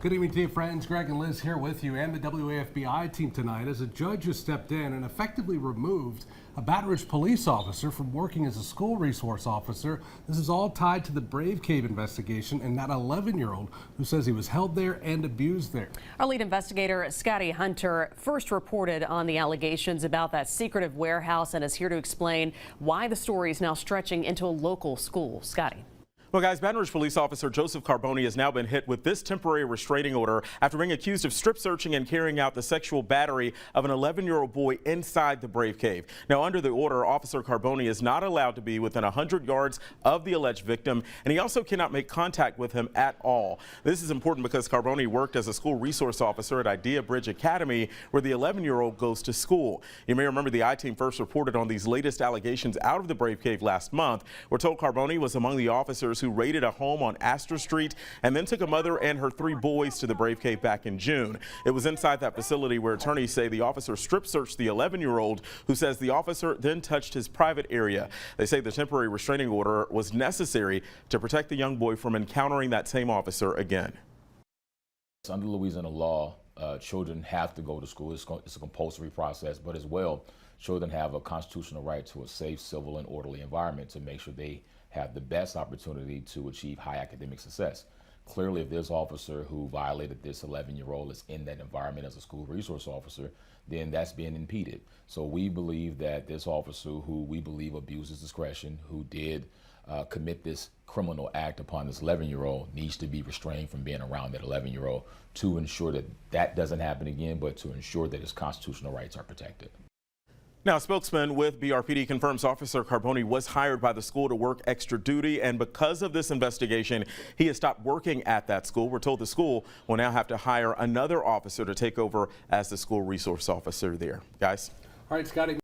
Good evening to you, friends. Greg and Liz here with you and the WAFBI team tonight as a judge has stepped in and effectively removed a Baton Rouge police officer from working as a school resource officer. This is all tied to the Brave Cave investigation and that 11-year-old who says he was held there and abused there. Our lead investigator, Scotty Hunter, first reported on the allegations about that secretive warehouse and is here to explain why the story is now stretching into a local school. Scotty. Well, guys, Baton Rouge police officer Joseph Carboni has now been hit with this temporary restraining order after being accused of strip searching and carrying out the sexual battery of an 11-year-old boy inside the Brave Cave. Now, under the order, Officer Carboni is not allowed to be within 100 yards of the alleged victim, and he also cannot make contact with him at all. This is important because Carboni worked as a school resource officer at Idea Bridge Academy, where the 11-year-old goes to school. You may remember the I-Team first reported on these latest allegations out of the Brave Cave last month. We're told Carboni was among the officers who raided a home on Astor Street and then took a mother and her 3 boys to the Brave Cave back in June. It was inside that facility where attorneys say the officer strip searched the 11-year-old, who says the officer then touched his private area. They say the temporary restraining order was necessary to protect the young boy from encountering that same officer again. Under Louisiana law, children have to go to school. It's a compulsory process, but as well, children have a constitutional right to a safe, civil, and orderly environment to make sure they have the best opportunity to achieve high academic success. Clearly, if this officer who violated this 11-year-old is in that environment as a school resource officer, then that's being impeded. So we believe that this officer, who we believe abused his discretion, who did commit this criminal act upon this 11-year-old, needs to be restrained from being around that 11-year-old to ensure that that doesn't happen again, but to ensure that his constitutional rights are protected. Now, a spokesman with BRPD confirms Officer Carboni was hired by the school to work extra duty, and because of this investigation, he has stopped working at that school. We're told the school will now have to hire another officer to take over as the school resource officer there. Guys. All right, Scotty.